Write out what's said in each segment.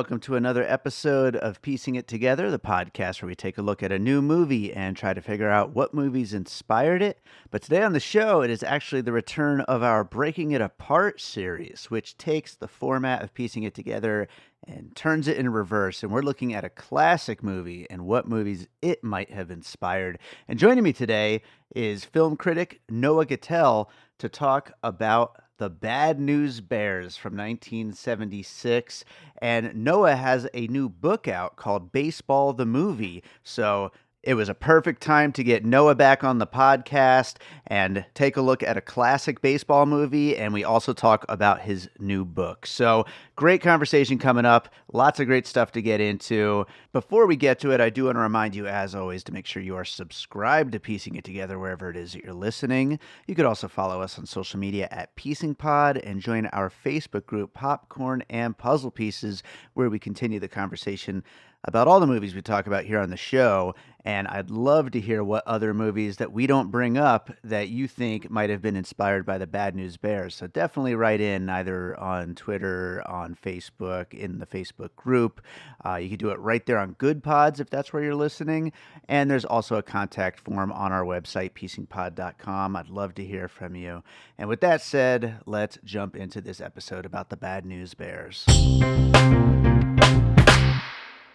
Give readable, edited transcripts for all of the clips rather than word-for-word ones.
Welcome to another episode of Piecing It Together, the podcast where we take a look at a new movie and try to figure out what movies inspired it. But today on the show, it is actually the return of our Breaking It Apart series, which takes the format of Piecing It Together and turns it in reverse. And we're looking at a classic movie and what movies it might have inspired. And joining me today is film critic Noah Gittell to talk about The Bad News Bears from 1976. And Noah has a new book out called Baseball the Movie. So it was a perfect time to get Noah back on the podcast and take a look at a classic baseball movie. And we also talk about his new book. So great conversation coming up. Lots of great stuff to get into. Before we get to it, I do want to remind you, as always, to make sure you are subscribed to Piecing It Together wherever it is that you're listening. You could also follow us on social media at Piecing Pod and join our Facebook group, Popcorn and Puzzle Pieces, where we continue the conversation about all the movies we talk about here on the show. And I'd love to hear what other movies that we don't bring up that you think might have been inspired by the Bad News Bears. So definitely write in either on Twitter, on Facebook, in the Facebook group. You can do it right there on Good Pods if that's where you're listening. And there's also a contact form on our website, piecingpod.com. I'd love to hear from you. And with that said, let's jump into this episode about the Bad News Bears.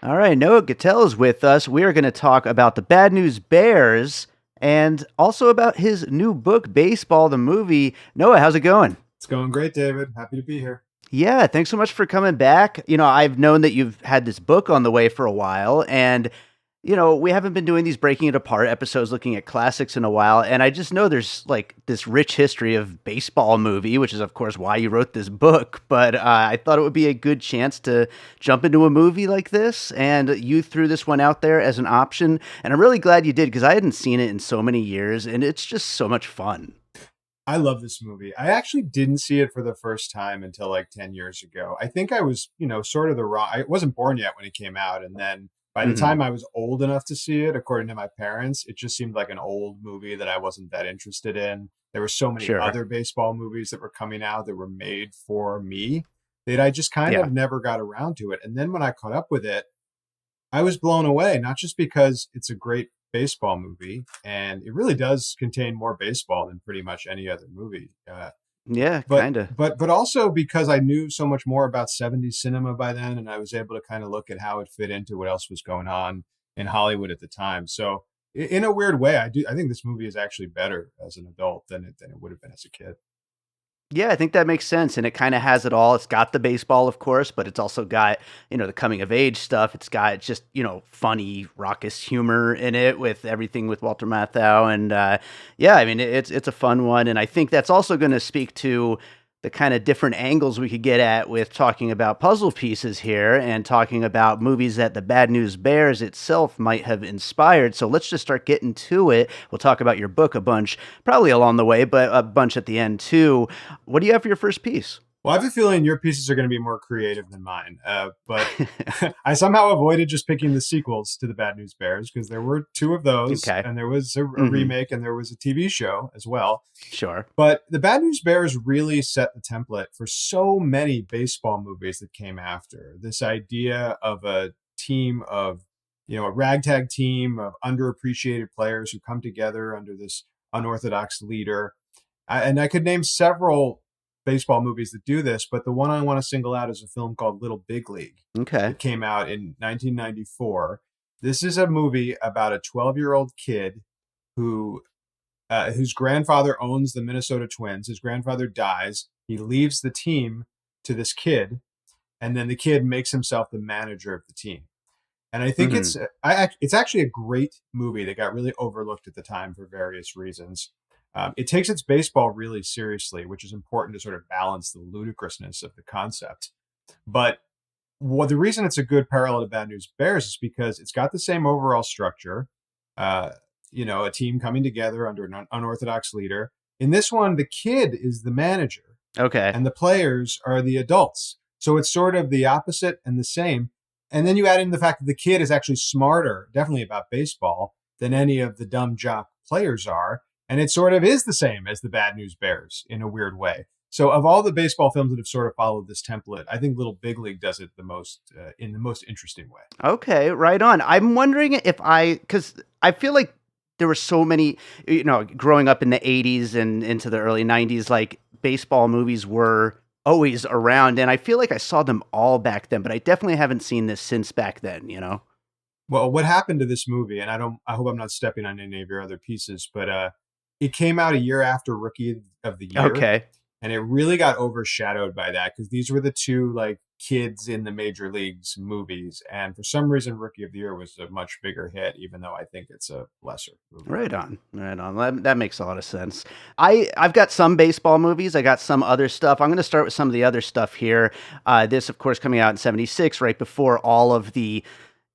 All right, Noah Gittell is with us. We are going to talk about the Bad News Bears and also about his new book, Baseball the Movie. Noah, how's it going? It's going great, David. Happy to be here. Yeah, thanks so much for coming back. I've known that you've had this book on the way for a while, and we haven't been doing these Breaking It Apart episodes looking at classics in a while, and I just know there's like this rich history of baseball movie, which is of course why you wrote this book, but I thought it would be a good chance to jump into a movie like this, and you threw this one out there as an option, and I'm really glad you did because I hadn't seen it in so many years, and it's just so much fun. I love this movie. I actually didn't see it for the first time until like 10 years ago. I think I was, sort of I wasn't born yet when it came out, and then by the time I was old enough to see it, according to my parents, it just seemed like an old movie that I wasn't that interested in. There were so many other baseball movies that were coming out that were made for me that I just kind of never got around to it. And then when I caught up with it, I was blown away, not just because it's a great baseball movie, and it really does contain more baseball than pretty much any other movie. Yeah, kind of. But also because I knew so much more about 70s cinema by then, and I was able to kind of look at how it fit into what else was going on in Hollywood at the time. So in a weird way, I think this movie is actually better as an adult than it would have been as a kid. Yeah, I think that makes sense. And it kind of has it all. It's got the baseball, of course, but it's also got, the coming of age stuff. It's got just, funny, raucous humor in it with everything with Walter Matthau. And it's a fun one. And I think that's also going to speak to the kind of different angles we could get at with talking about puzzle pieces here and talking about movies that the Bad News Bears itself might have inspired. So let's just start getting to it. We'll talk about your book a bunch, probably along the way, but a bunch at the end too. What do you have for your first piece? Well, I have a feeling your pieces are going to be more creative than mine, but I somehow avoided just picking the sequels to the Bad News Bears because there were two of those, and there was a remake, and there was a TV show as well. Sure. But the Bad News Bears really set the template for so many baseball movies that came after. This idea of a team of, a ragtag team of underappreciated players who come together under this unorthodox leader. And I could name several baseball movies that do this, but the one I want to single out is a film called Little Big League. Okay. It came out in 1994. This is a movie about a 12-year-old kid whose grandfather owns the Minnesota Twins. His grandfather dies. He leaves the team to this kid, and then the kid makes himself the manager of the team. And I think it's actually a great movie that got really overlooked at the time for various reasons. It takes its baseball really seriously, which is important to sort of balance the ludicrousness of the concept. But the reason it's a good parallel to Bad News Bears is because it's got the same overall structure, a team coming together under an unorthodox leader. In this one, the kid is the manager. Okay. And the players are the adults. So it's sort of the opposite and the same. And then you add in the fact that the kid is actually smarter, definitely about baseball, than any of the dumb jock players are. And it sort of is the same as the Bad News Bears in a weird way. So of all the baseball films that have sort of followed this template, I think Little Big League does it the most in the most interesting way. Okay, right on. I'm wondering if because I feel like there were so many, growing up in the 80s and into the early 90s, like baseball movies were always around. And I feel like I saw them all back then, but I definitely haven't seen this since back then. Well, what happened to this movie, and I hope I'm not stepping on any of your other pieces, but it came out a year after Rookie of the Year, Okay. and it really got overshadowed by that because these were the two like kids in the major leagues movies, and for some reason, Rookie of the Year was a much bigger hit, even though I think it's a lesser movie. Right on, right on. That makes a lot of sense. I've got some baseball movies. I got some other stuff. I'm going to start with some of the other stuff here. This, of course, coming out in '76, right before all of the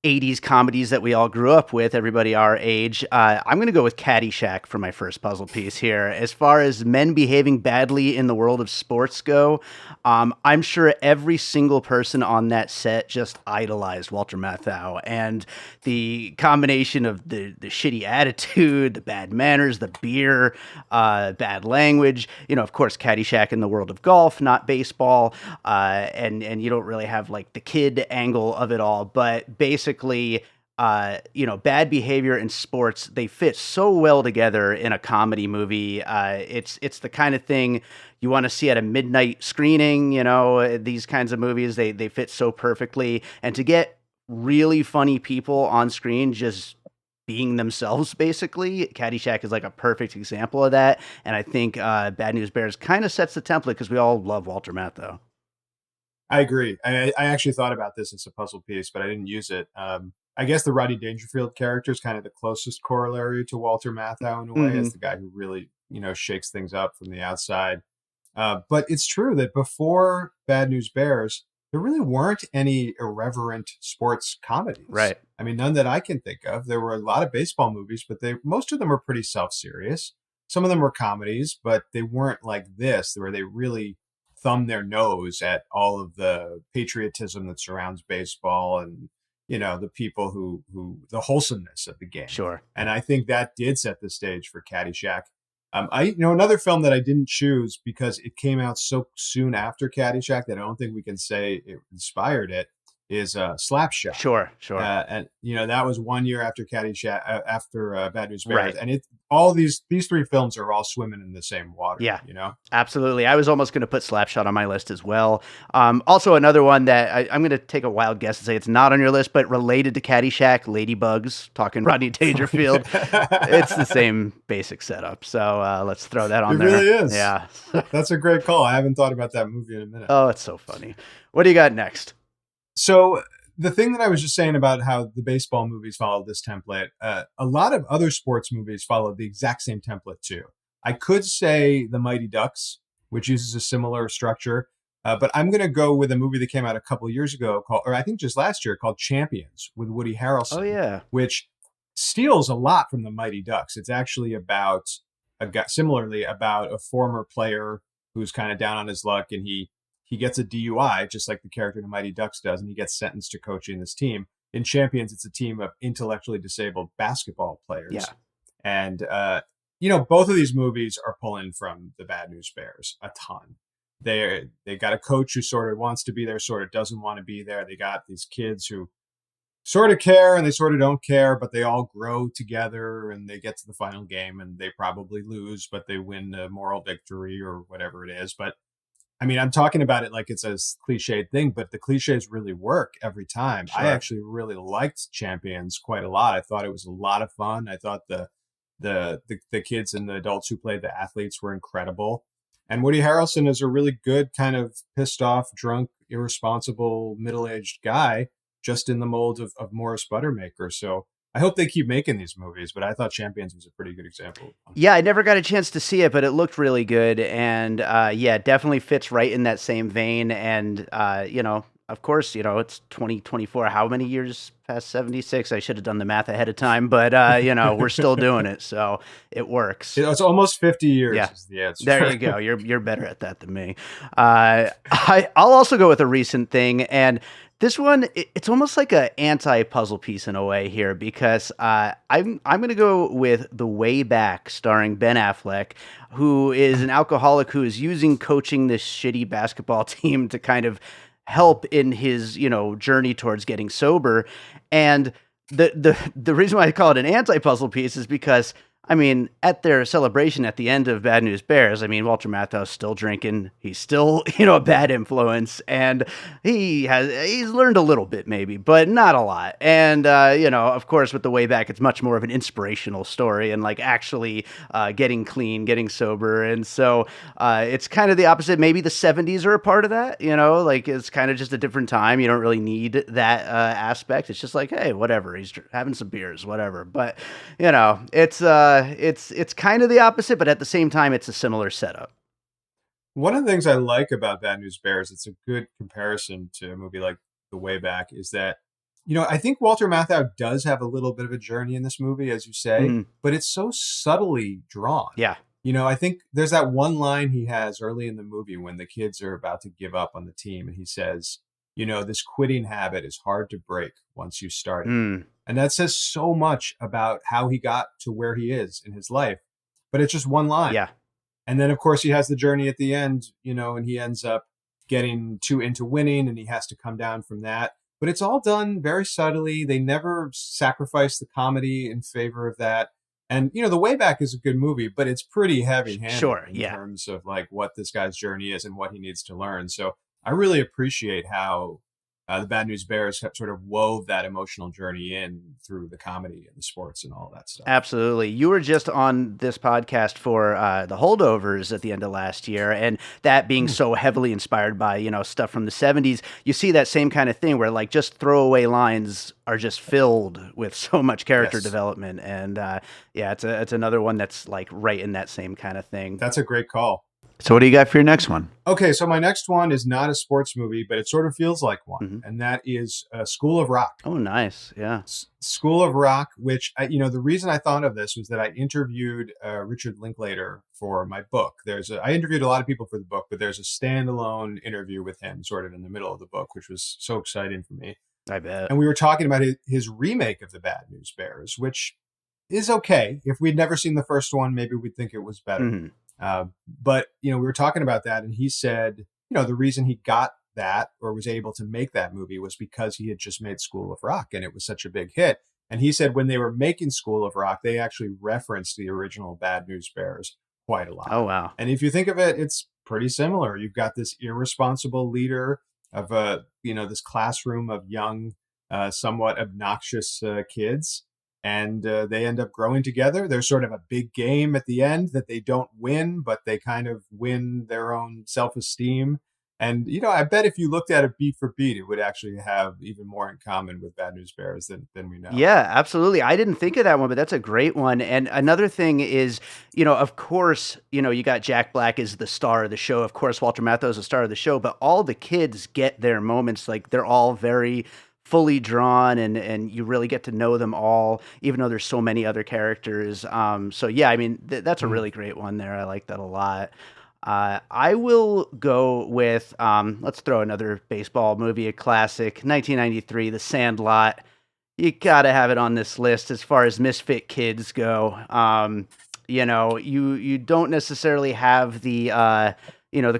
'80s comedies that we all grew up with, everybody our age. I'm going to go with Caddy Shack for my first puzzle piece here. As far as men behaving badly in the world of sports go, I'm sure every single person on that set just idolized Walter Matthau. And the combination of the shitty attitude, the bad manners, the beer, bad language, of course, Caddyshack in the world of golf, not baseball. And you don't really have like the kid angle of it all, but basically, bad behavior in sports, they fit so well together in a comedy movie. It's the kind of thing you want to see at a midnight screening. These kinds of movies, they fit so perfectly. And to get really funny people on screen just being themselves, basically, Caddyshack is like a perfect example of that. And I think Bad News Bears kind of sets the template because we all love Walter Matthau. I agree. I actually thought about this as a puzzle piece, but I didn't use it. I guess the Rodney Dangerfield character is kind of the closest corollary to Walter Matthau in a way, Mm-hmm. as the guy who really, shakes things up from the outside. But it's true that before Bad News Bears, there really weren't any irreverent sports comedies. Right. I mean, none that I can think of. There were a lot of baseball movies, but most of them were pretty self-serious. Some of them were comedies, but they weren't like this, where they really thumb their nose at all of the patriotism that surrounds baseball and the people who the wholesomeness of the game. Sure. And I think that did set the stage for Caddyshack. Another film that I didn't choose because it came out so soon after Caddyshack that I don't think we can say it inspired it is Slapshot. Sure. And that was 1 year after Caddyshack, after Bad News Bears, Right. and all these three films are all swimming in the same water. Yeah. Absolutely. I was almost going to put Slapshot on my list as well. Also, another one that I'm going to take a wild guess and say it's not on your list, but related to Caddyshack, Ladybugs, talking Rodney Dangerfield. It's the same basic setup. So let's throw that on there. It really is. Yeah. That's a great call. I haven't thought about that movie in a minute. Oh, it's so funny. What do you got next? So the thing that I was just saying about how the baseball movies followed this template, a lot of other sports movies followed the exact same template too. I could say The Mighty Ducks, which uses a similar structure, but I'm going to go with a movie that came out a couple of years ago or I think just last year, called Champions with Woody Harrelson. Oh, yeah. Which steals a lot from The Mighty Ducks. It's actually about a former player who's kind of down on his luck, and he gets a DUI, just like the character in The Mighty Ducks does, and he gets sentenced to coaching this team. In Champions, it's a team of intellectually disabled basketball players. Yeah. And, both of these movies are pulling from the Bad News Bears a ton. They got a coach who sort of wants to be there, sort of doesn't want to be there. They got these kids who sort of care and they sort of don't care, but they all grow together and they get to the final game and they probably lose, but they win a moral victory or whatever it is. But I mean, I'm talking about it like it's a cliched thing, but the cliches really work every time. Sure. I actually really liked Champions quite a lot. I thought it was a lot of fun. I thought the kids and the adults who played the athletes were incredible. And Woody Harrelson is a really good kind of pissed off, drunk, irresponsible, middle-aged guy, just in the mold of Morris Buttermaker. So I hope they keep making these movies, but I thought Champions was a pretty good example. Yeah, I never got a chance to see it, but it looked really good. And it definitely fits right in that same vein. And, of course, it's 2024. How many years past 76? I should have done the math ahead of time, but, we're still doing it. So it works. It's almost 50 years is the answer. There you go. You're better at that than me. I'll also go with a recent thing. And This one, it's almost like a anti-puzzle piece in a way here because I'm going to go with The Way Back, starring Ben Affleck, who is an alcoholic who is using coaching this shitty basketball team to kind of help in his journey towards getting sober. And the reason why I call it an anti-puzzle piece is because I mean, at their celebration at the end of Bad News Bears, I mean, Walter Matthau's still drinking. He's still, a bad influence, and he's learned a little bit maybe, but not a lot. And of course, with The Way Back, it's much more of an inspirational story and like actually getting clean, getting sober, and so it's kind of the opposite. Maybe the '70s are a part of that. Like it's kind of just a different time. You don't really need that aspect. It's just like, hey, whatever. He's having some beers, whatever. But it's kind of the opposite, but at the same time, it's a similar setup. One of the things I like about Bad News Bears, it's a good comparison to a movie like The Way Back, is that, I think Walter Matthau does have a little bit of a journey in this movie, as you say, Mhm. but it's so subtly drawn. Yeah. I think there's that one line he has early in the movie when the kids are about to give up on the team, and he says, this quitting habit is hard to break once you start it. Mm. And that says so much about how he got to where he is in his life. But it's just one line. Yeah. And then, of course, he has the journey at the end, and he ends up getting too into winning and he has to come down from that. But it's all done very subtly. They never sacrifice the comedy in favor of that. And, The Way Back is a good movie, but it's pretty heavy handed Sure. in Yeah. terms of like what this guy's journey is and what he needs to learn. So I really appreciate how the Bad News Bears have sort of wove that emotional journey in through the comedy and the sports and all that stuff. Absolutely. You were just on this podcast for the holdovers at the end of last year, and that being so heavily inspired by, stuff from the '70s, you see that same kind of thing where like just throwaway lines are just filled with so much character Yes. development. And yeah, it's another one that's like right in that same kind of thing. That's a great call. So what do you got for your next one? Okay, so my next one is not a sports movie, but it sort of feels like one, Mhm. and that is School of Rock. Oh, nice. Yeah. School of Rock, which the reason I thought of this was that I interviewed Richard Linklater for my book. I interviewed a lot of people for the book, but there's a standalone interview with him, sort of in the middle of the book, which was so exciting for me. I bet. And we were talking about his remake of the Bad News Bears, which is okay. If we'd never seen the first one, maybe we'd think it was better. Mhm. But we were talking about that, and he said, the reason he got that or was able to make that movie was because he had just made School of Rock, and it was such a big hit. And he said when they were making School of Rock, they actually referenced the original Bad News Bears quite a lot. Oh, wow. And if you think of it, it's pretty similar. You've got this irresponsible leader of this classroom of young, somewhat obnoxious kids, and they end up growing together. There's sort of a big game at the end that they don't win, but they kind of win their own self-esteem. And I bet if you looked at it beat for beat, it would actually have even more in common with Bad News Bears than we know. Yeah, absolutely. I didn't think of that one, but that's a great one. And another thing is, of course, you got Jack Black as the star of the show. Of course, Walter Matthau is the star of the show, but all the kids get their moments. Like they're all very fully drawn and you really get to know them all, even though there's so many other characters. So yeah, I mean, that's a really great one there. I like that a lot. I will go with, let's throw another baseball movie, a classic, 1993, The Sandlot. You gotta have it on this list as far as misfit kids go. You don't necessarily have the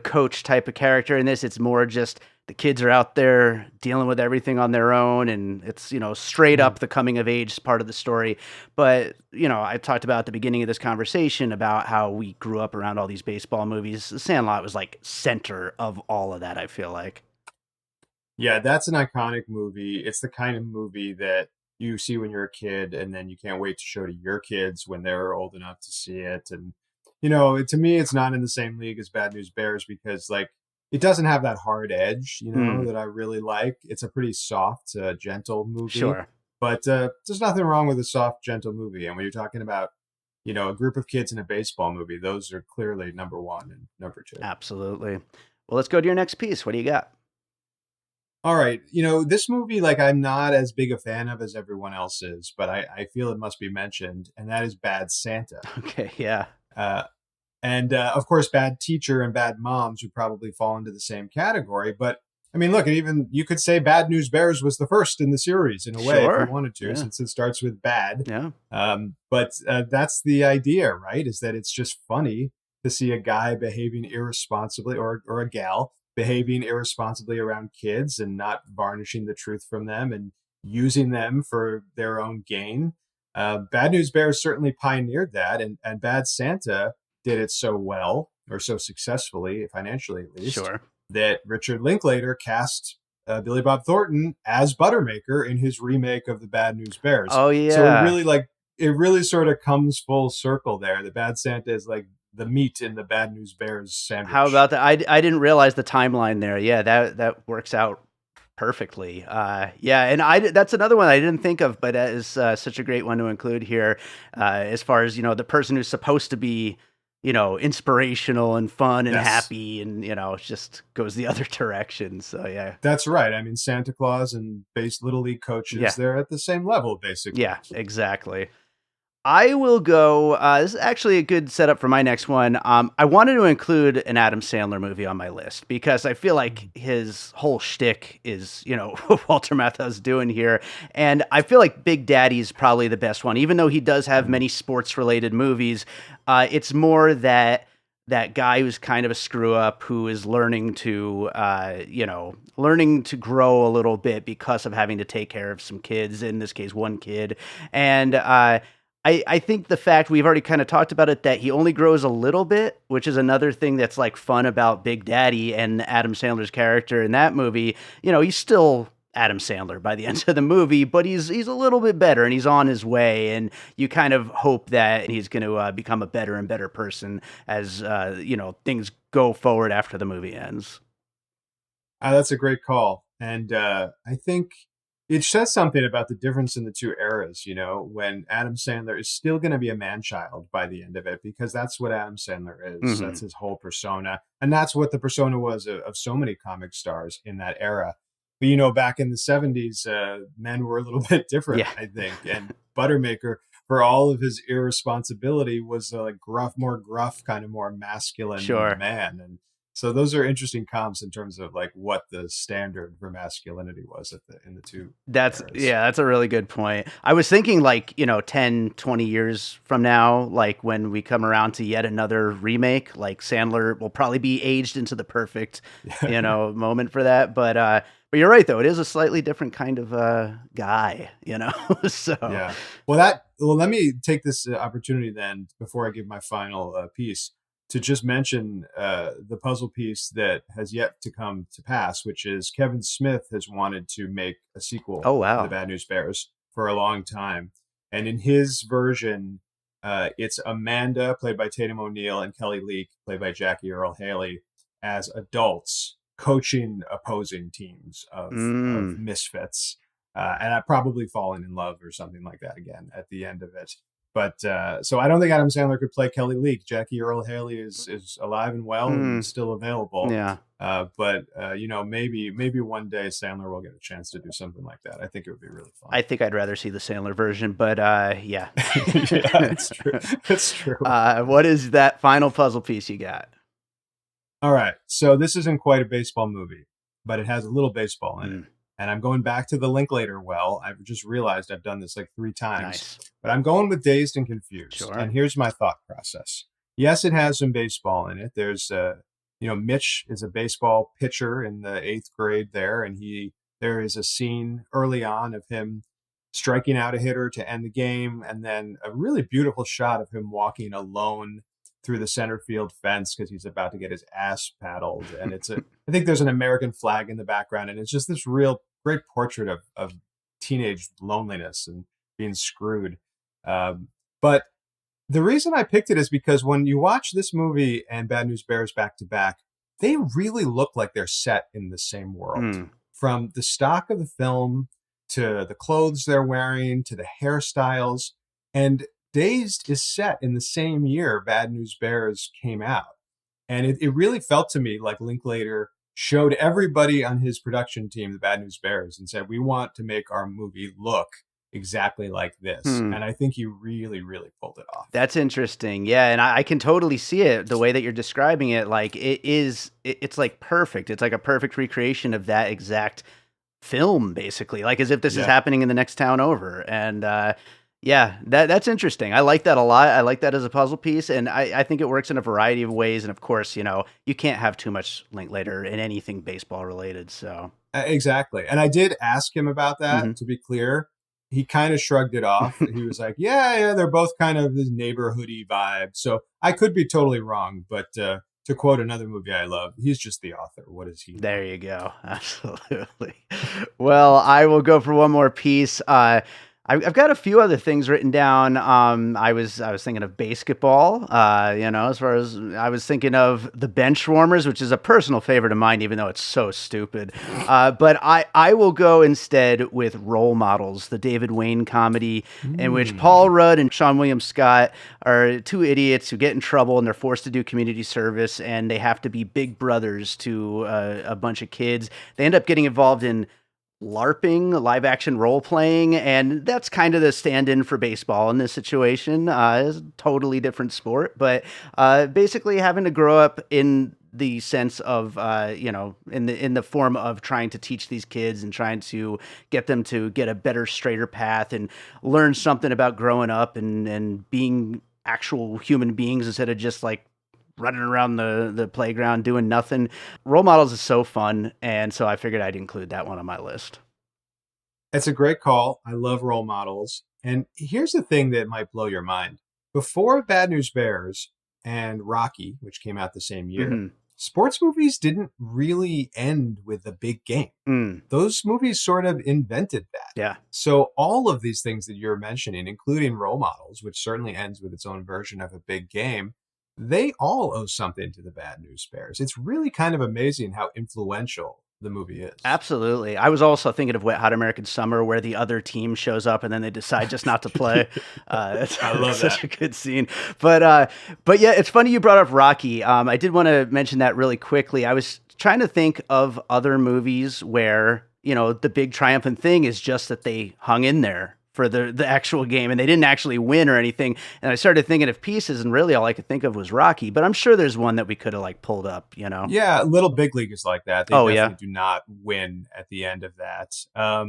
coach type of character in this. It's more just the kids are out there dealing with everything on their own, and it's straight up the coming of age part of the story. But I talked about at the beginning of this conversation about how we grew up around all these baseball movies. The Sandlot was like center of all of that, I feel like. Yeah, that's an iconic movie. It's the kind of movie that you see when you're a kid, and then you can't wait to show to your kids when they're old enough to see it. And to me, it's not in the same league as Bad News Bears because like it doesn't have that hard edge, Mm, that I really like. It's a pretty soft, gentle movie. sure. But there's nothing wrong with a soft, gentle movie. And when you're talking about a group of kids in a baseball movie, those are clearly number one and number two. Absolutely. Well, let's go to your next piece. What do you got? All right. This movie, like, I'm not as big a fan of as everyone else is, but I feel it must be mentioned, and that is Bad Santa. Okay, yeah. Uh, and of course, Bad Teacher and Bad Moms would probably fall into the same category. But I mean, look, and even you could say Bad News Bears was the first in the series in a way, if you Sure. wanted to, Yeah. since it starts with bad. Yeah. But that's the idea, right? Is that it's just funny to see a guy behaving irresponsibly, or a gal behaving irresponsibly around kids and not varnishing the truth from them and using them for their own gain. Bad News Bears certainly pioneered that, and Bad Santa did it so well, or so successfully, financially at least, Sure. that Richard Linklater cast Billy Bob Thornton as Buttermaker in his remake of the Bad News Bears. Oh So yeah. it really sort of comes full circle there. The Bad Santa is like the meat in the Bad News Bears How sandwich. about that? I didn't realize the timeline there. Yeah, that works out perfectly. Yeah, and that's another one I didn't think of, but that is such a great one to include here. As far as the person who's supposed to be, inspirational and fun and Yes, happy, and just goes the other direction. So yeah, that's right. I mean, Santa Claus and base Little League coaches, yeah, they're at the same level, basically. yeah, exactly. I will go. This is actually a good setup for my next one. I wanted to include an Adam Sandler movie on my list because I feel like his whole shtick is, what Walter Matthau's doing here. And I feel like Big Daddy's probably the best one, even though he does have Mhm. many sports related movies. It's more that guy who's kind of a screw up who is learning to grow a little bit because of having to take care of some kids, in this case, one kid. And, I think the fact we've already kind of talked about it, that he only grows a little bit, which is another thing that's like fun about Big Daddy and Adam Sandler's character in that movie. He's still Adam Sandler by the end of the movie, but he's a little bit better and he's on his way. And you kind of hope that he's going to become a better and better person as things go forward after the movie ends. That's a great call. And I think it says something about the difference in the two eras, when Adam Sandler is still going to be a man child by the end of it, because that's what Adam Sandler is. Hmm. That's his whole persona. And that's what the persona was of so many comic stars in that era. But, back in the 70s, men were a little bit different, Yeah, I think. And Buttermaker, for all of his irresponsibility, was like more gruff, kind of more masculine sure. man. And so those are interesting comps in terms of like what the standard for masculinity was in the two eras. That's a really good point. I was thinking like, 10, 20 years from now, like when we come around to yet another remake, like Sandler will probably be aged into the perfect, moment for that. But you're right though. It is a slightly different kind of guy. So, Yeah. Let me take this opportunity then before I give my final piece to just mention the puzzle piece that has yet to come to pass, which is Kevin Smith has wanted to make a sequel oh to the wow. Bad News Bears for a long time. And in his version, it's Amanda, played by Tatum O'Neal, and Kelly Leak, played by Jackie Earl Haley, as adults coaching opposing teams of Mm. misfits, and I've probably fallen in love or something like that again at the end of it. But so I don't think Adam Sandler could play Kelly Leak. Jackie Earl Haley is alive and well and Mm. still available. Yeah. But maybe one day Sandler will get a chance to do something like that. I think it would be really fun. I think I'd rather see the Sandler version, but yeah. Yeah, it's true. It's true. What is that final puzzle piece you got? All right. So this isn't quite a baseball movie, but it has a little baseball in it. Mm, And I'm going back to the Linklater well. I've just realized I've done this like 3 times, nice. but I'm going with Dazed and Confused. Sure. And here's my thought process. Yes, it has some baseball in it. There's Mitch is a baseball pitcher in the 8th grade there, and there is a scene early on of him striking out a hitter to end the game, and then a really beautiful shot of him walking alone through the center field fence because he's about to get his ass paddled. And I think there's an American flag in the background, and it's just this real great portrait of teenage loneliness and being screwed. But the reason I picked it is because when you watch this movie and Bad News Bears back to back, they really look like they're set in the same world. Mm, From the stock of the film to the clothes they're wearing to the hairstyles. And Dazed is set in the same year Bad News Bears came out. And it really felt to me like Linklater showed everybody on his production team, the Bad News Bears, and said, we want to make our movie look exactly like this. Hmm. And I think he really, really pulled it off. That's interesting. Yeah, and I can totally see it the way that you're describing it. Like it's like perfect. It's like a perfect recreation of that exact film, basically. Like as if this is Yeah. happening in the next town over. And yeah, that's interesting. I like that a lot. I like that as a puzzle piece, and I think it works in a variety of ways. And of course, you can't have too much Linklater in anything baseball related. So. Exactly. And I did ask him about Hmm. that, to be clear. He kind of shrugged it off. He was like, yeah, they're both kind of this neighborhoody vibe. So I could be totally wrong, but to quote another movie I love, he's just the author. What does he know? There you go. Absolutely. Well, I will go for one more piece. I've got a few other things written down. I was thinking of basketball. As far as I was thinking of the Benchwarmers, which is a personal favorite of mine, even though it's so stupid. But I will go instead with Role Models, the David Wayne comedy, in which Paul Mm. Rudd and Sean William Scott are two idiots who get in trouble and they're forced to do community service and they have to be big brothers to a bunch of kids. They end up getting involved in LARPing, live action role playing, and that's kind of the stand in for baseball in this situation. It's a totally different sport, but basically having to grow up in the sense of in the form of trying to teach these kids and trying to get them to get a better straighter path and learn something about growing up and being actual human beings instead of just like running around the playground doing nothing. Role Models is so fun, and so I figured I'd include that one on my list. It's a great call. I love Role Models. And here's the thing that might blow your mind. Before Bad News Bears and Rocky, which came out the same year, Hmm. sports movies didn't really end with a big game. Mm, Those movies sort of invented that. yeah. So all of these things that you're mentioning, including Role Models, which certainly ends with its own version of a big game, they all owe something to the Bad News Bears. It's really kind of amazing how influential the movie is. Absolutely. I was also thinking of Wet Hot American Summer, where the other team shows up and then they decide just not to play. It's, I it's love such that. a good scene. But yeah, it's funny you brought up Rocky. I did want to mention that really quickly. I was trying to think of other movies where the big triumphant thing is just that they hung in there for the actual game and they didn't actually win or anything. And I started thinking of pieces, and really all I could think of was Rocky. But I'm sure there's one that we could have like pulled up. Yeah, Little Big League is like that. They Oh yeah, definitely do not win at the end of that.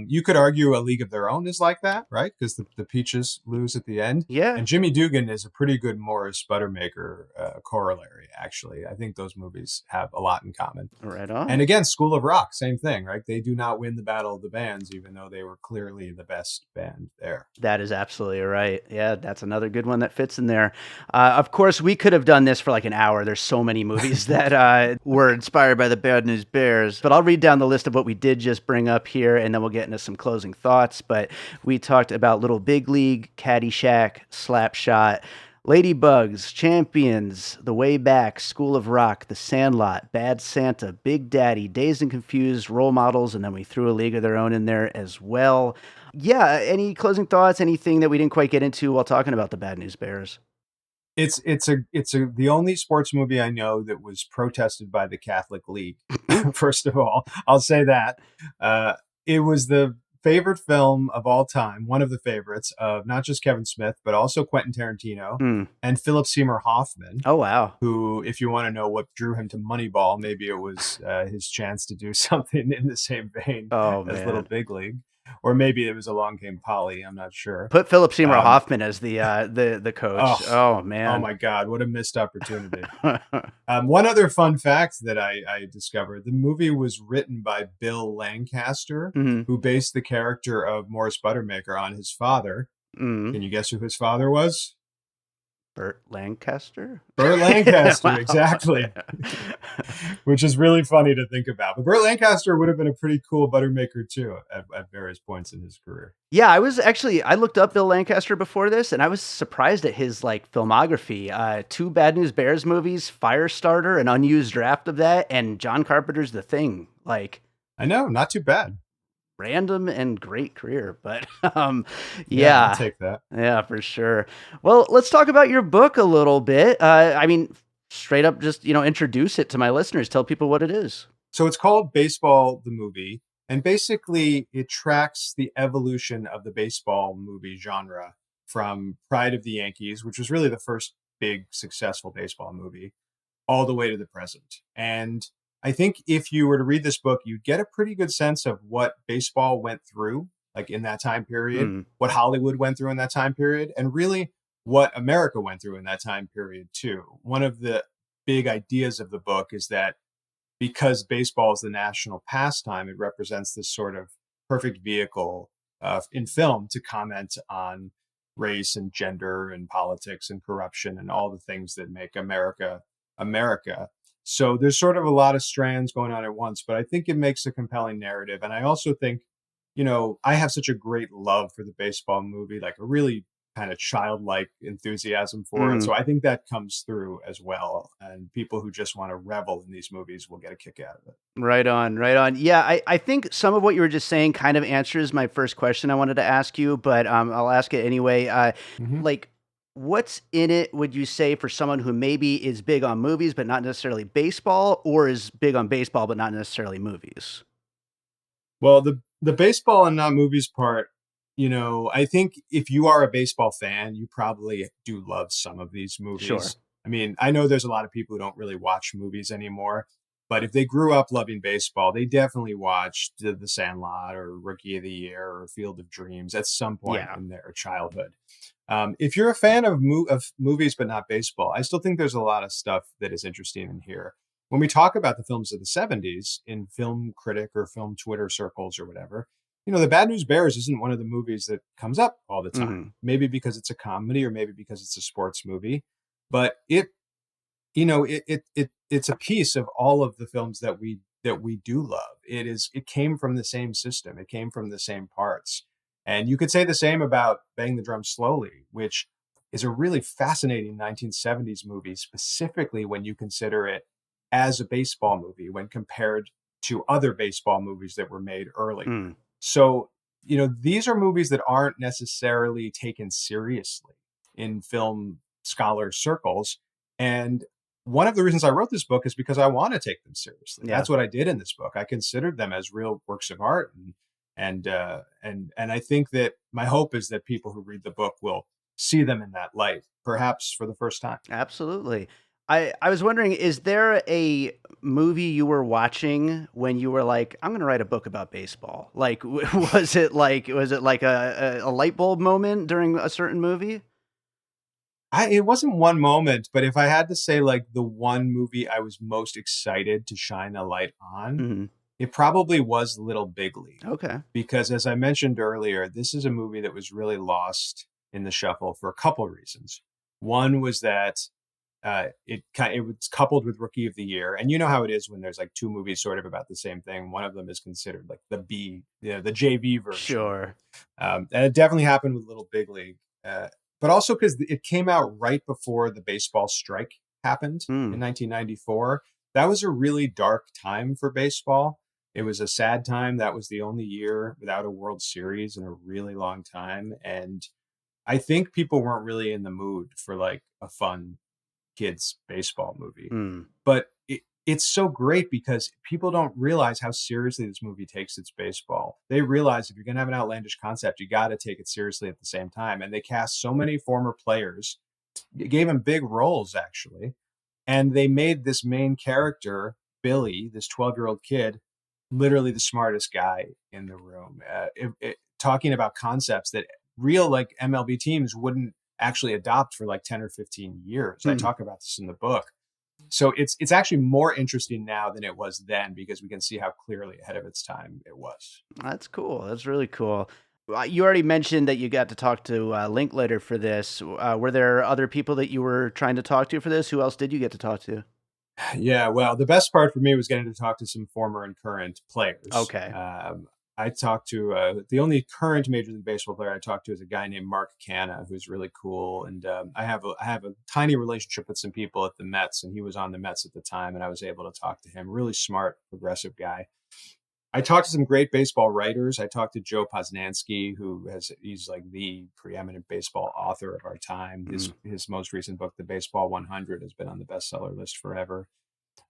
You could argue A League of Their Own is like that, right? Because the Peaches lose at the end. yeah. And Jimmy Dugan is a pretty good Morris Buttermaker corollary, actually. I think those movies have a lot in common. Right And on. again, School of Rock, same thing, right? They do not win the Battle of the Bands, even though they were clearly the best band there. That is absolutely right. Yeah, that's another good one that fits in there. Of course, we could have done this for like an hour. There's so many movies that were inspired by the Bad News Bears. But I'll read down the list of what we did just bring up here, and then we'll get into some closing thoughts. But we talked about Little Big League, Caddy Shack, Slapshot, Ladybugs, Champions, The Way Back, School of Rock, The Sandlot, Bad Santa, Big Daddy, Dazed and Confused, Role Models, and then we threw A League of Their Own in there as well. Yeah, any closing thoughts? Anything that we didn't quite get into while talking about the Bad News Bears? It's the only sports movie I know that was protested by the Catholic League. First of all, I'll say that it was the favorite film of all time, one of the favorites of not just Kevin Smith but also Quentin Tarantino Hmm. and Philip Seymour Hoffman. Oh wow. Who, if you want to know what drew him to Moneyball, maybe it was his chance to do something in the same vein Oh as Little man. Big League, or maybe it was Along Came Polly. I'm not sure. Put Philip Seymour Um, Hoffman as the oh, coach. Oh oh man. my God, what a missed opportunity! One other fun fact that I discovered: the movie was written by Bill Lancaster, Hmm. who based the character of Morris Buttermaker on his father. Hmm. Can you guess who his father was? Burt Lancaster. Burt Lancaster, Wow. exactly. Which is really funny to think about. But Burt Lancaster would have been a pretty cool Buttermaker too at various points in his career. Yeah, I looked up Bill Lancaster before this, and I was surprised at his like filmography. Two Bad News Bears movies, Firestarter, an unused draft of that, and John Carpenter's The Thing. Like I know, not too bad. random and great career, but Yeah, I'll yeah, take that. yeah, for sure. Well, let's talk about your book a little bit. I mean, straight up, just introduce it to my listeners. Tell people what it is. So it's called Baseball the Movie. And basically, it tracks the evolution of the baseball movie genre from Pride of the Yankees, which was really the first big successful baseball movie, all the way to the present. And I think if you were to read this book, you'd get a pretty good sense of what baseball went through, like in that time period, Mm, what Hollywood went through in that time period, and really what America went through in that time period, too. One of the big ideas of the book is that because baseball is the national pastime, it represents this sort of perfect vehicle in film to comment on race and gender and politics and corruption and all the things that make America America. So there's sort of a lot of strands going on at once, but I think it makes a compelling narrative. And I also think, I have such a great love for the baseball movie, like a really kind of childlike enthusiasm for it. mm. So I think that comes through as well. And people who just want to revel in these movies will get a kick out of it. Right on, right on. Yeah, I think some of what you were just saying kind of answers my first question I wanted to ask you, but I'll ask it anyway. Mhm. Like, what's in it, would you say, for someone who maybe is big on movies, but not necessarily baseball, or is big on baseball, but not necessarily movies? Well, the baseball and not movies part, I think if you are a baseball fan, you probably do love some of these Sure. movies. I mean, I know there's a lot of people who don't really watch movies anymore, but if they grew up loving baseball, they definitely watched The Sandlot or Rookie of the Year or Field of Dreams at some point Yeah. in their childhood. If you're a fan of movies but not baseball, I still think there's a lot of stuff that is interesting in here. When we talk about the films of the 70s in film critic or film Twitter circles or whatever, The Bad News Bears isn't one of the movies that comes up all the time. Hmm. Maybe because it's a comedy or maybe because it's a sports movie, but it's a piece of all of the films that we do love. It came from the same system. It came from the same parts. And you could say the same about Bang the Drum Slowly, which is a really fascinating 1970s movie, specifically when you consider it as a baseball movie when compared to other baseball movies that were made earlier. Mm. So, these are movies that aren't necessarily taken seriously in film scholar circles. And one of the reasons I wrote this book is because I want to take them seriously. Yeah. That's what I did in this book. I considered them as real works of art, and I think that my hope is that people who read the book will see them in that light, perhaps for the first time. Absolutely. I was wondering, is there a movie you were watching when you were like, I'm gonna write a book about baseball? Like, was it like a light bulb moment during a certain movie? It wasn't one moment, but if I had to say like the one movie I was most excited to shine a light on, Hmm. it probably was Little Big League. Okay. Because as I mentioned earlier, this is a movie that was really lost in the shuffle for a couple of reasons. One was that it was coupled with Rookie of the Year, and you know how it is when there's like two movies sort of about the same thing. One of them is considered like the B, the JV version. Sure. And it definitely happened with Little Big League, but also because it came out right before the baseball strike happened Mm. in 1994. That was a really dark time for baseball. It was a sad time. That was the only year without a World Series in a really long time. And I think people weren't really in the mood for like a fun kids baseball movie. Mm. But it's so great because people don't realize how seriously this movie takes its baseball. They realize if you're going to have an outlandish concept, you got to take it seriously at the same time. And they cast so many former players, gave them big roles actually, and they made this main character, Billy, this 12-year-old kid, literally the smartest guy in the room. Talking about concepts that real like MLB teams wouldn't actually adopt for like 10 or 15 years. I Hmm. talk about this in the book. So it's actually more interesting now than it was then because we can see how clearly ahead of its time it was. That's cool. That's really cool. You already mentioned that you got to talk to Linklater for this. Were there other people that you were trying to talk to for this? Who else did you get to talk to? Yeah, well, the best part for me was getting to talk to some former and current players. Okay. I talked to the only current Major League Baseball player I talked to is a guy named Mark Canna, who's really cool, and I have a tiny relationship with some people at the Mets, and he was on the Mets at the time, and I was able to talk to him. Really smart, progressive guy. I talked to some great baseball writers. I talked to Joe Posnanski, he's like the preeminent baseball author of our time. His Mm. his most recent book, The Baseball 100, has been on the bestseller list forever.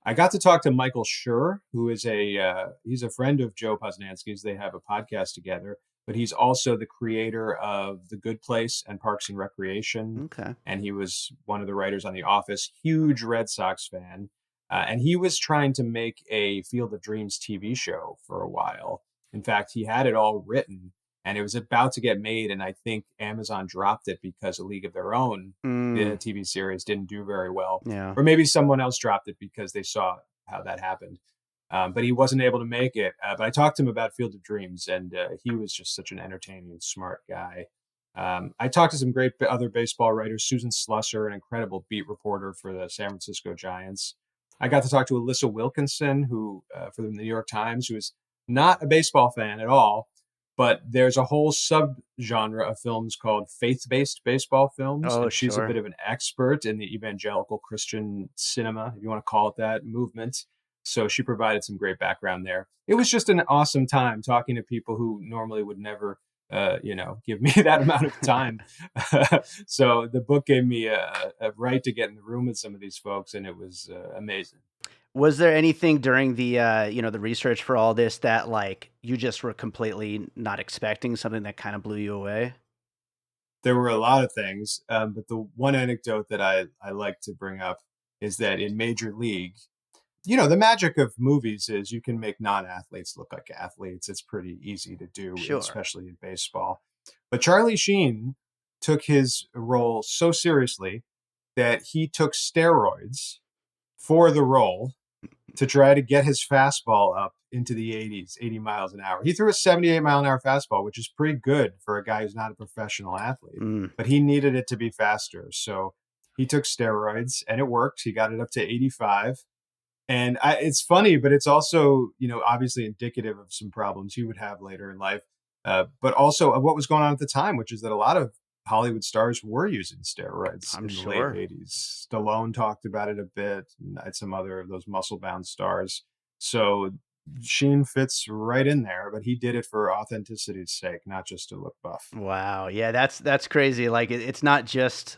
I got to talk to Michael Schur, who is he's a friend of Joe Posnanski's. They have a podcast together, but he's also the creator of The Good Place and Parks and Recreation, Okay. and he was one of the writers on The Office. Huge Red Sox fan, and he was trying to make a Field of Dreams TV show for a while. In fact, he had it all written, and it was about to get made, and I think Amazon dropped it because A League of Their Own, the Mm, TV series, didn't do very well, yeah. or maybe someone else dropped it because they saw how that happened. But he wasn't able to make it. But I talked to him about Field of Dreams, and he was just such an entertaining and smart guy. I talked to some great other baseball writers, Susan Slusser, an incredible beat reporter for the San Francisco Giants. I got to talk to Alyssa Wilkinson, who for the New York Times, who is not a baseball fan at all, but there's a whole subgenre of films called faith-based baseball films, Oh, and she's a bit sure. of an expert in the evangelical Christian cinema, if you want to call it that, movement. So she provided some great background there. It was just an awesome time talking to people who normally would never, give me that amount of time. So the book gave me a right to get in the room with some of these folks, and it was amazing. Was there anything during the research for all this that like you just were completely not expecting, something that kind of blew you away? There were a lot of things, but the one anecdote that I like to bring up is that in Major League, the magic of movies is you can make non-athletes look like athletes. It's pretty easy to do, Sure. especially in baseball. But Charlie Sheen took his role so seriously that he took steroids for the role to try to get his fastball up into the 80s, 80 miles an hour. He threw a 78-mile-an-hour fastball, which is pretty good for a guy who's not a professional athlete, Mm, but he needed it to be faster. So he took steroids and it worked. He got it up to 85. And it's funny, but it's also, obviously indicative of some problems he would have later in life, but also of what was going on at the time, which is that a lot of Hollywood stars were using steroids I'm in the late sure. 80s. Stallone talked about it a bit, and some other of those muscle-bound stars. So Sheen fits right in there, but he did it for authenticity's sake, not just to look buff. Wow. Yeah, that's crazy. Like it's not just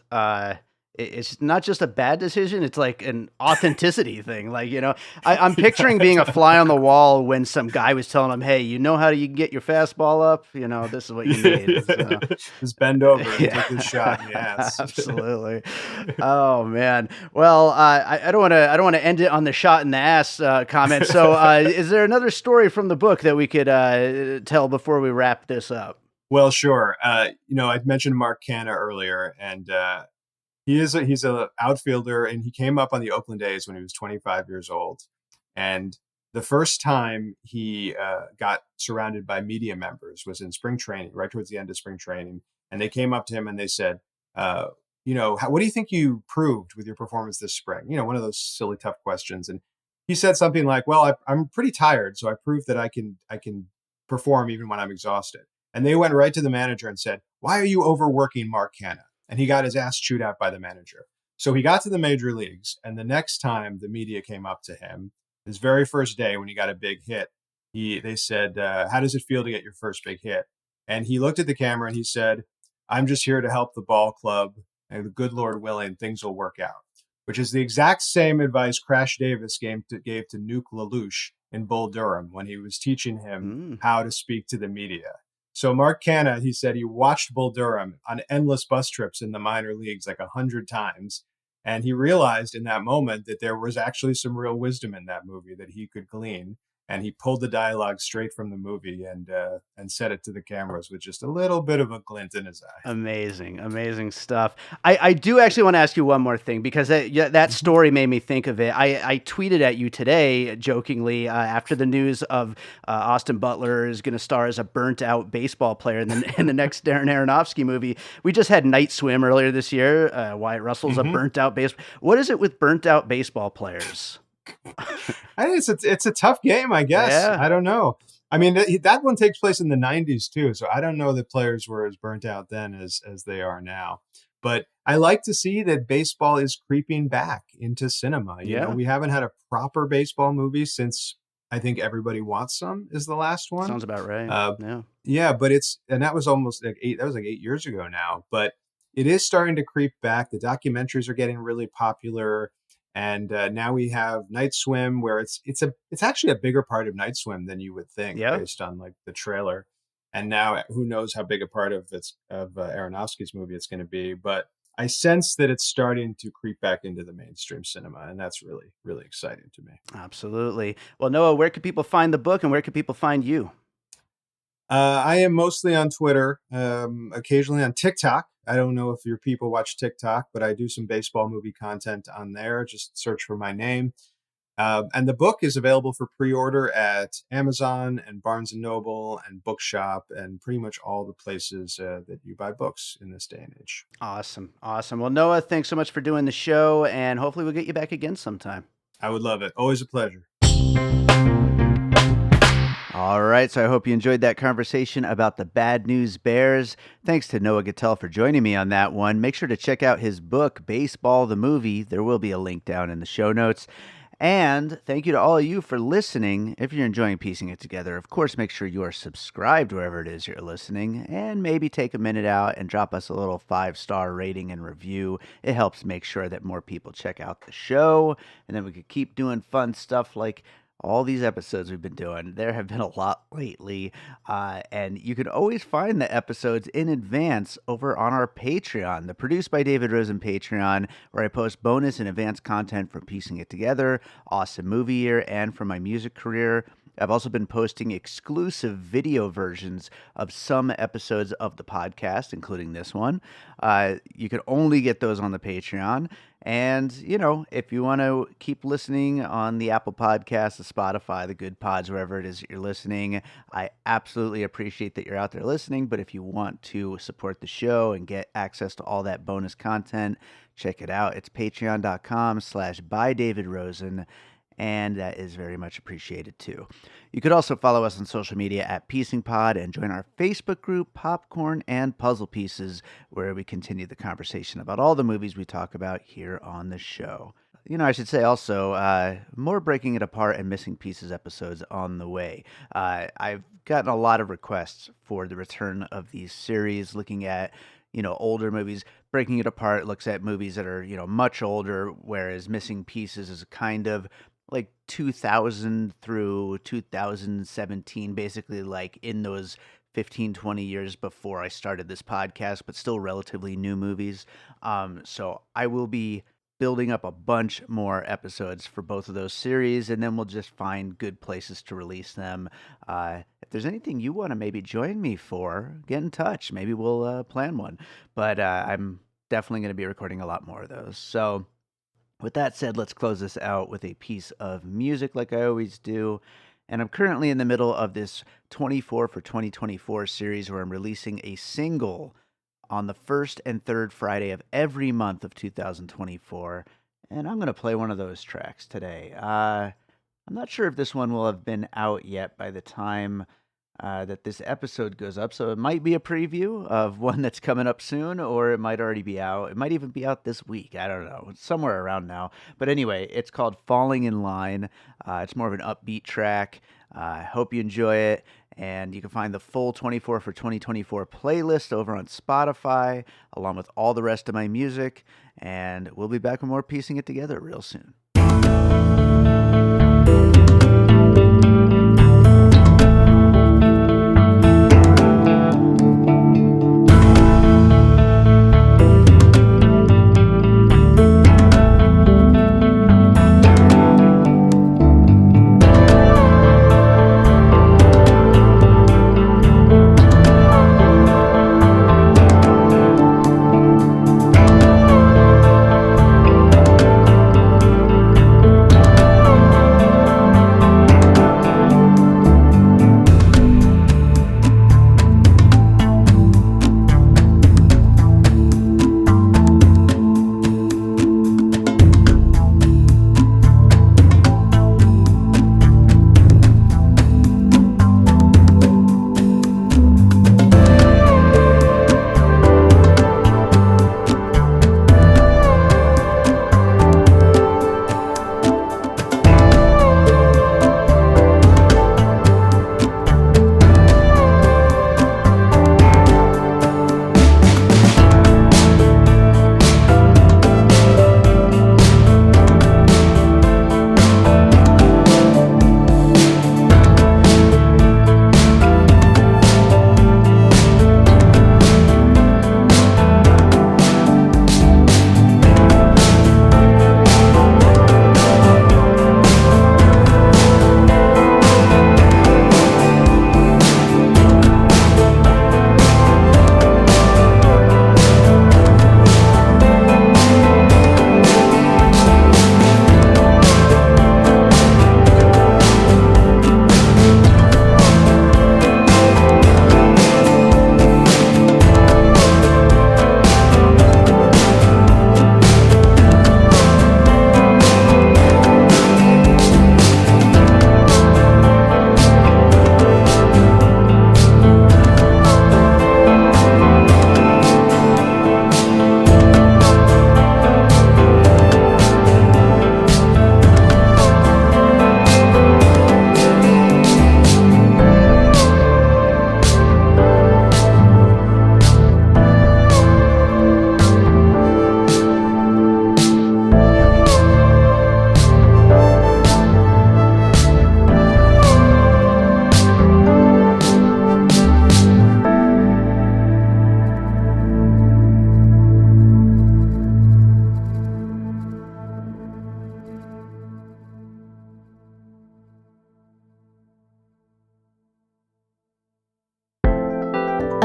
it's not just a bad decision, it's like an authenticity thing. Like, I'm picturing being a fly on the wall when some guy was telling him, "Hey, you know how you can get your fastball up? This is what you need." So, Just bend over and yeah, take this shot in the ass. absolutely. Oh man. Well, I don't want to end it on the shot in the ass comment. So, is there another story from the book that we could tell before we wrap this up? Well, sure. I'd mentioned Mark Canna earlier, and he's a outfielder, and he came up on the Oakland A's when he was 25 years old. And the first time he got surrounded by media members was in spring training, right towards the end of spring training. And they came up to him and they said, what do you think you proved with your performance this spring? One of those silly, tough questions. And he said something like, "Well, I'm pretty tired, so I proved that I can perform even when I'm exhausted." And they went right to the manager and said, "Why are you overworking Mark Canna?" And he got his ass chewed out by the manager. So he got to the major leagues, and the next time the media came up to him, his very first day when he got a big hit, they said, "How does it feel to get your first big hit?" And he looked at the camera and he said, "I'm just here to help the ball club, and the good Lord willing, things will work out." Which is the exact same advice Crash Davis gave to Nuke LaLoosh in Bull Durham when he was teaching him Mm. how to speak to the media. So Mark Canna, he said he watched Bull Durham on endless bus trips in the minor leagues like 100 times. And he realized in that moment that there was actually some real wisdom in that movie that he could glean. And he pulled the dialogue straight from the movie and said it to the cameras with just a little bit of a glint in his eye. Amazing, amazing stuff. I do actually want to ask you one more thing because that Mhm. story made me think of it. I tweeted at you today jokingly after the news of Austin Butler is going to star as a burnt out baseball player in the next Darren Aronofsky movie. We just had Night Swim earlier this year. Wyatt Russell's a Mhm. burnt out base. What is it with burnt out baseball players? I think it's a tough game, I guess. Yeah, I don't know. I mean, that one takes place in the 90s too, so I don't know that players were as burnt out then as they are now. But I like to see that baseball is creeping back into cinema. yeah, We haven't had a proper baseball movie since I think Everybody Wants Some is the last one. sounds about right. Uh, Yeah. yeah, but that was almost like that was like 8 years ago now. But it is starting to creep back. The documentaries are getting really popular. And now we have Night Swim, where it's actually a bigger part of Night Swim than you would think, Yeah. based on like the trailer. And now who knows how big a part of Aronofsky's movie it's going to be, but I sense that it's starting to creep back into the mainstream cinema, and that's really, really exciting to me. Absolutely. Well, Noah, where can people find the book and where can people find you? I am mostly on Twitter, occasionally on TikTok. I don't know if your people watch TikTok, but I do some baseball movie content on there. Just search for my name. And the book is available for pre-order at Amazon and Barnes and Noble and Bookshop and pretty much all the places that you buy books in this day and age. Awesome. Awesome. Well, Noah, thanks so much for doing the show, and hopefully we'll get you back again sometime. I would love it. Always a pleasure. All right, so I hope you enjoyed that conversation about the Bad News Bears. Thanks to Noah Gittell for joining me on that one. Make sure to check out his book, Baseball the Movie. There will be a link down in the show notes. And thank you to all of you for listening. If you're enjoying piecing it together, of course, make sure you are subscribed wherever it is you're listening, and maybe take a minute out and drop us a little 5-star rating and review. It helps make sure that more people check out the show, and then we could keep doing fun stuff like all these episodes we've been doing. There have been a lot lately, and you can always find the episodes in advance over on our Patreon, the Produced by David Rosen Patreon, where I post bonus and advanced content for piecing it together, awesome movie year, and from my music career. I've also been posting exclusive video versions of some episodes of the podcast, including this one. You can only get those on the Patreon. And, you know, if you want to keep listening on the Apple Podcasts, the Spotify, the Good Pods, wherever it is that you're listening, I absolutely appreciate that you're out there listening. But if you want to support the show and get access to all that bonus content, check it out. It's patreon.com/bydavidrosen. And that is very much appreciated too. You could also follow us on social media at PiecingPod and join our Facebook group, Popcorn and Puzzle Pieces, where we continue the conversation about all the movies we talk about here on the show. You know, I should say also, more Breaking It Apart and Missing Pieces episodes on the way. I've gotten a lot of requests for the return of these series, looking at, you know, older movies. Breaking It Apart looks at movies that are, you know, much older, whereas Missing Pieces is kind of like 2000 through 2017, basically like in those 15-20 years before I started this podcast, but still relatively new movies. So I will be building up a bunch more episodes for both of those series, and then we'll just find good places to release them. If there's anything you want to maybe join me for, get in touch. Maybe we'll plan one. But I'm definitely going to be recording a lot more of those. So with that said, let's close this out with a piece of music like I always do. And I'm currently in the middle of this 24 for 2024 series where I'm releasing a single on the first and third Friday of every month of 2024. And I'm going to play one of those tracks today. I'm not sure if this one will have been out yet by the time that this episode goes up. So it might be a preview of one that's coming up soon, or it might already be out. It might even be out this week. I don't know. It's somewhere around now. But anyway, it's called Falling in Line. It's more of an upbeat track. I hope you enjoy it. And you can find the full 24 for 2024 playlist over on Spotify, along with all the rest of my music. And we'll be back with more piecing it together real soon.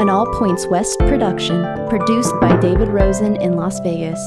An All Points West production, produced by David Rosen in Las Vegas.